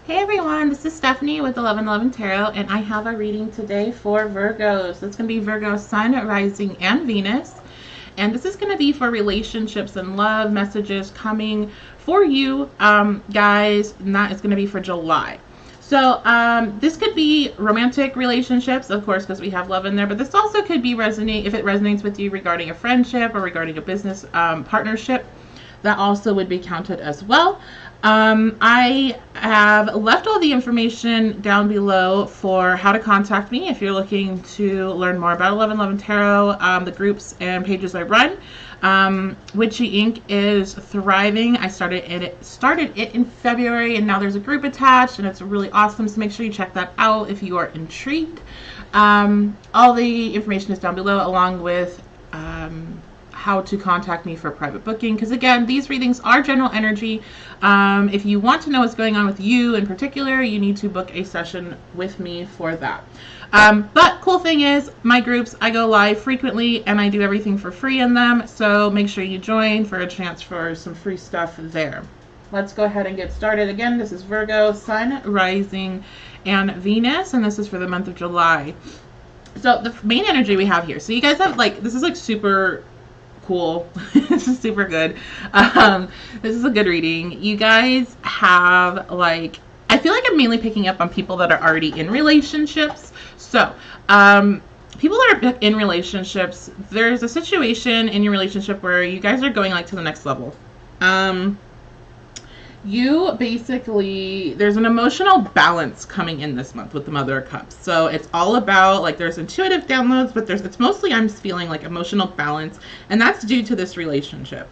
Hey everyone, this is Stephanie with 1111 Tarot, and I have a reading today for Virgos. It's going to be Virgo Sun, Rising, and Venus. And this is going to be for relationships and love messages coming for you guys, and that is going to be for July. So this could be romantic relationships, of course, because we have love in there, but this also could be if it resonates with you regarding a friendship or regarding a business partnership. That also would be counted as well. I have left all the information down below for how to contact me if you're looking to learn more about 1111 Tarot, the groups and pages I run. Witchy Inc. is thriving. I started it in February, and now there's a group attached, and it's really awesome. So make sure you check that out if you are intrigued. All the information is down below, along with how to contact me for private booking, because again, these readings are general energy. If you want to know what's going on with you in particular, you need to book a session with me for that. But cool thing is, my groups, I go live frequently and I do everything for free in them, so make sure you join for a chance for some free stuff there. Let's go ahead and get started. Again, this is Virgo, Sun, Rising, and Venus, and this is for the month of July. So the main energy we have here, so you guys have this is super cool. This is super good. This is a good reading. You guys have I feel like I'm mainly picking up on people that are already in relationships. So people that are in relationships, there's a situation in your relationship where you guys are going to the next level. You basically, there's an emotional balance coming in this month with the Mother of Cups. So it's all about there's intuitive downloads, but it's mostly I'm feeling emotional balance, and that's due to this relationship.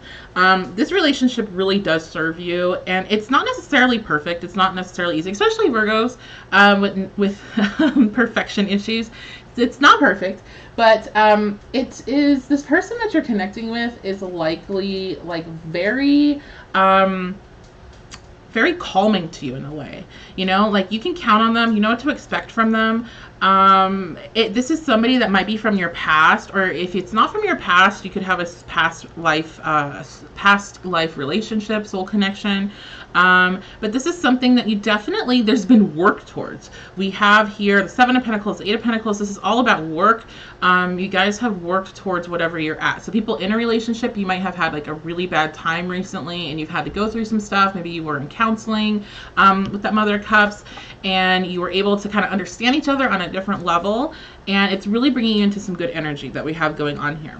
This relationship really does serve you, and it's not necessarily perfect. It's not necessarily easy, especially Virgos with perfection issues. It's not perfect, but it is, this person that you're connecting with is likely very calming to you in a way, you can count on them, you know what to expect from them. This is somebody that might be from your past, or if it's not from your past, you could have a past life relationship, soul connection. But this is something that you definitely, there's been work towards. We have here the Seven of Pentacles, the Eight of Pentacles. This is all about work. You guys have worked towards whatever you're at. So people in a relationship, you might have had a really bad time recently, and you've had to go through some stuff. Maybe you were in counseling with that Mother of Cups, and you were able to kind of understand each other on a different level, and it's really bringing you into some good energy that we have going on here.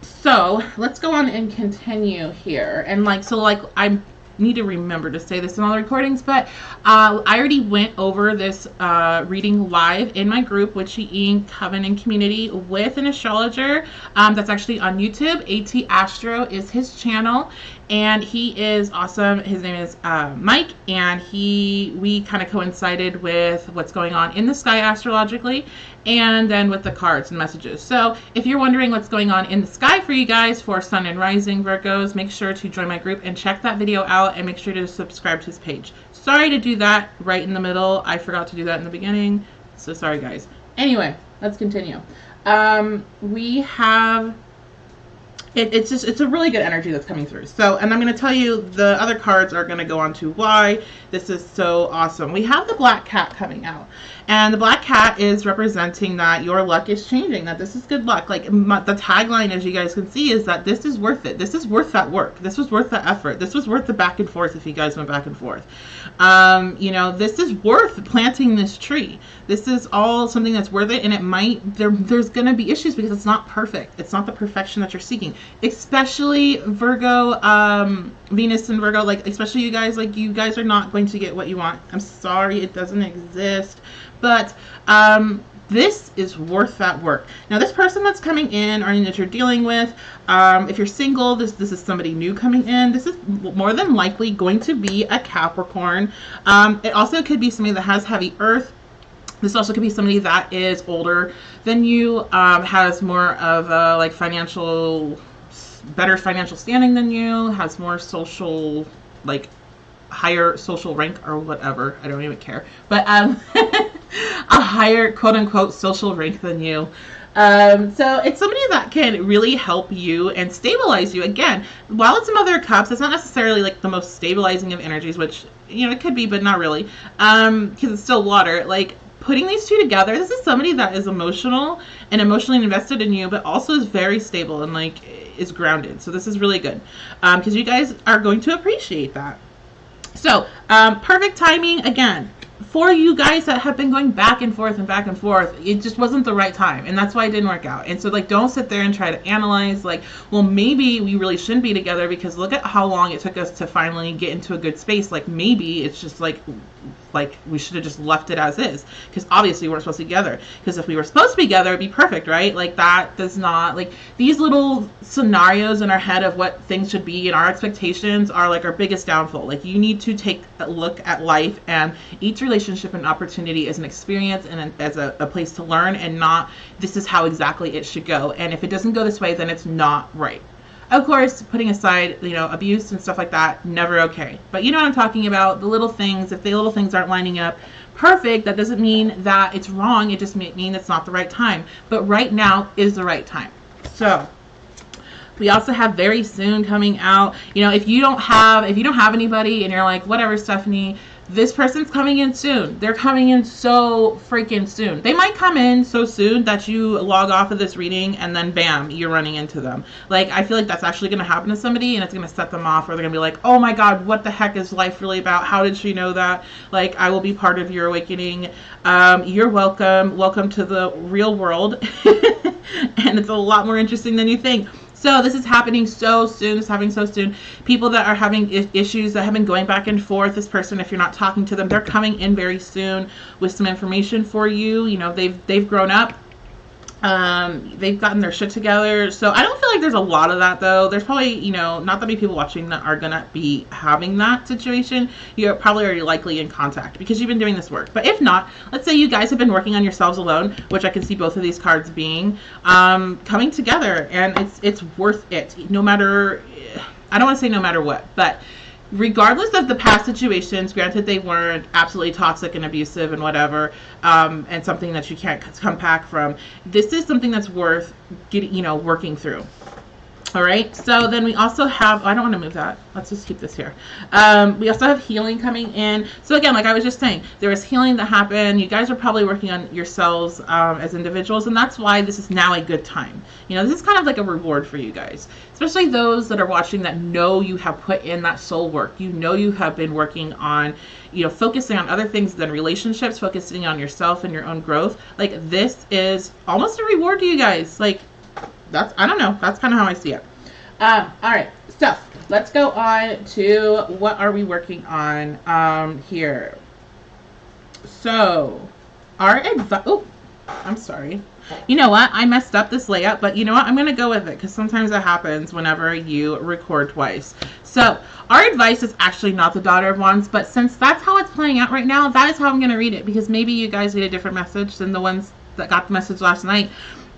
So let's go on and continue here. And I need to remember to say this in all the recordings, but I already went over this reading live in my group, Witchy Inc. Coven and Community, with an astrologer that's actually on YouTube. AT Astro is his channel, and he is awesome. His name is Mike, and we kind of coincided with what's going on in the sky astrologically, and then with the cards and messages. So if you're wondering what's going on in the sky for you guys for Sun and Rising Virgos, make sure to join my group and check that video out, and make sure to subscribe to his page. Sorry to do that right in the middle. I forgot to do that in the beginning, so sorry guys. Anyway, let's continue. We have it's a really good energy that's coming through. So, and I'm going to tell you, the other cards are going to go on to why this is so awesome. We have the Black Cat coming out, and the Black Cat is representing that your luck is changing, that this is good luck. The tagline, as you guys can see, is that this is worth it. This is worth that work. This was worth the effort. This was worth the back and forth if you guys went back and forth. This is worth planting this tree. This is all something that's worth it, and it might, there's going to be issues because it's not perfect. It's not the perfection that you're seeking. Especially Virgo, Venus and Virgo, especially you guys, you guys are not going to get what you want. I'm sorry, it doesn't exist, but this is worth that work. Now, this person that's coming in, or that you're dealing with, if you're single, this is somebody new coming in. This is more than likely going to be a Capricorn. It also could be somebody that has heavy earth. This also could be somebody that is older than you, has more of a better financial standing than you, has more social, higher social rank or whatever. I don't even care. But a higher quote unquote social rank than you. So it's somebody that can really help you and stabilize you. Again, while it's Mother of Cups, it's not necessarily like the most stabilizing of energies, which, you know, it could be, but not really, because it's still water. Like, putting these two together, this is somebody that is emotional and emotionally invested in you, but also is very stable and like is grounded. So this is really good, because you guys are going to appreciate that. So perfect timing again for you guys that have been going back and forth and back and forth. It just wasn't the right time, and that's why it didn't work out. And so, like, don't sit there and try to analyze, like, well, maybe we really shouldn't be together because look at how long it took us to finally get into a good space. Like, maybe it's just like we should have just left it as is, because obviously we weren't supposed to be together. Because if we were supposed to be together, it'd be perfect, right? Like, that does not, like, these little scenarios in our head of what things should be and our expectations are like our biggest downfall. Like, you need to take a look at life, and each relationship and opportunity is an experience and as a place to learn, and not this is how exactly it should go. And if it doesn't go this way, then it's not right. Of course, putting aside, you know, abuse and stuff like that, never okay. But you know what I'm talking about, the little things. If the little things aren't lining up perfect, that doesn't mean that it's wrong. It just means it's not the right time. But right now is the right time. So we also have very soon coming out. You know, if you don't have anybody and you're like, whatever, Stephanie, this person's coming in soon. They're coming in so freaking soon. They might come in so soon that you log off of this reading and then bam, you're running into them. Like, I feel like that's actually going to happen to somebody, and it's going to set them off, or they're going to be like, oh my God, what the heck is life really about? How did she know that? Like, I will be part of your awakening. You're welcome. Welcome to the real world. And it's a lot more interesting than you think. So this is happening so soon. It's happening so soon. People that are having issues that have been going back and forth, this person, if you're not talking to them, they're coming in very soon with some information for you. You know, they've grown up. They've gotten their shit together. So I don't feel like there's a lot of that, though. There's probably, you know, not that many people watching that are going to be having that situation. You're probably already likely in contact because you've been doing this work. But if not, let's say you guys have been working on yourselves alone, which I can see both of these cards being, coming together, and it's worth it. No matter, I don't want to say no matter what, but regardless of the past situations, granted they weren't absolutely toxic and abusive and whatever, and something that you can't come back from, this is something that's worth getting, you know, working through. All right, so then we also have, I don't want to move that. Let's just keep this here. We also have healing coming in. So again, like I was just saying, there was healing that happened. You guys are probably working on yourselves as individuals, and that's why this is now a good time. You know, this is kind of like a reward for you guys, especially those that are watching that know you have put in that soul work. You know you have been working on, you know, focusing on other things than relationships, focusing on yourself and your own growth. Like, this is almost a reward to you guys. Like, that's, I don't know, that's kind of how I see it. All right, so let's go on to what are we working on here. So our advice, oh, I'm sorry. You know what? I messed up this layout, but you know what? I'm going to go with it because sometimes that happens whenever you record twice. So our advice is actually not the Daughter of Wands, but since that's how it's playing out right now, that is how I'm going to read it, because maybe you guys get a different message than the ones that got the message last night.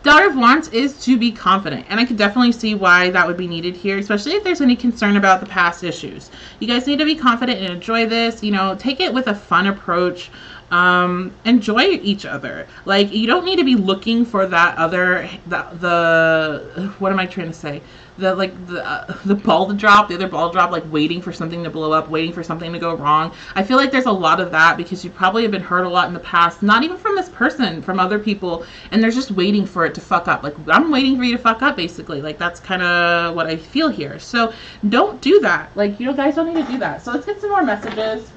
Daughter of Wands is to be confident, and I could definitely see why that would be needed here, especially if there's any concern about the past issues. You guys need to be confident and enjoy this. You know, take it with a fun approach. Enjoy each other. Like, you don't need to be looking for that other, the what am I trying to say? The ball to drop, the other ball to drop, like waiting for something to blow up, waiting for something to go wrong. I feel like there's a lot of that because you probably have been hurt a lot in the past, not even from this person, from other people, and they're just waiting for it to fuck up. Like, I'm waiting for you to fuck up, basically. Like, that's kind of what I feel here. So don't do that. Like, you guys don't need to do that. So let's get some more messages.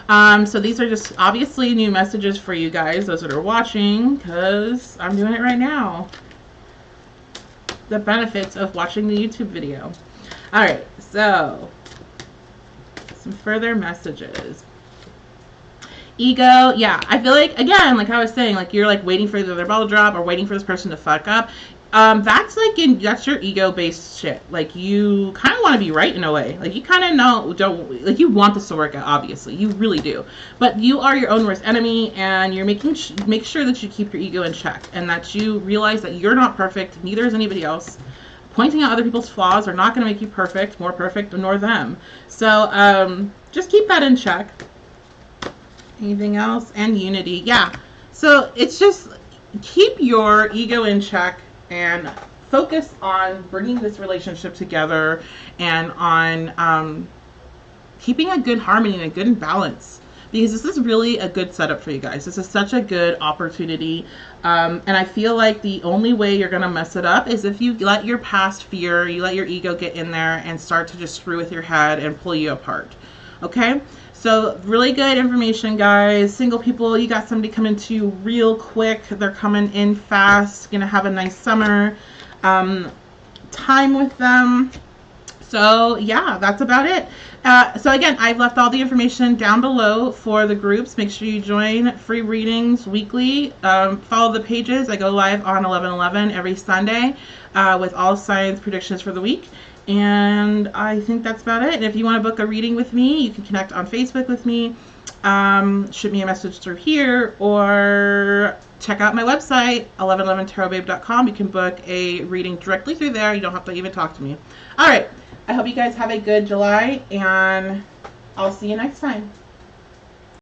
So these are just obviously new messages for you guys, those that are watching, because I'm doing it right now. The benefits of watching the YouTube video. All right, so some further messages. Ego, yeah, I feel like, again, like I was saying, like you're like waiting for the other ball to drop or waiting for this person to fuck up. That's like that's your ego-based shit. Like, you kind of want to be right in a way. Like, you kind of don't like, you want this to work out, obviously, you really do. But you are your own worst enemy, and you're make sure that you keep your ego in check, and that you realize that you're not perfect, neither is anybody else. Pointing out other people's flaws are not going to make you perfect, more perfect, nor them. So just keep that in check. Anything else? And unity, yeah. So it's just, keep your ego in check and focus on bringing this relationship together and on keeping a good harmony and a good balance, because this is really a good setup for you guys. This is such a good opportunity, and I feel like the only way you're gonna mess it up is if you let your past fear, you let your ego get in there and start to just screw with your head and pull you apart. Okay, so really good information, guys. Single people, you got somebody coming to you real quick. They're coming in fast, gonna have a nice summer time with them. So yeah, that's about it. So again, I've left all the information down below for the groups. Make sure you join free readings weekly. Follow the pages. I go live on 11/11 every Sunday with all signs predictions for the week. And I think that's about it. And if you want to book a reading with me, you can connect on Facebook with me. Shoot me a message through here, or check out my website, 1111tarotbabe.com. You can book a reading directly through there. You don't have to even talk to me. All right. I hope you guys have a good July, and I'll see you next time.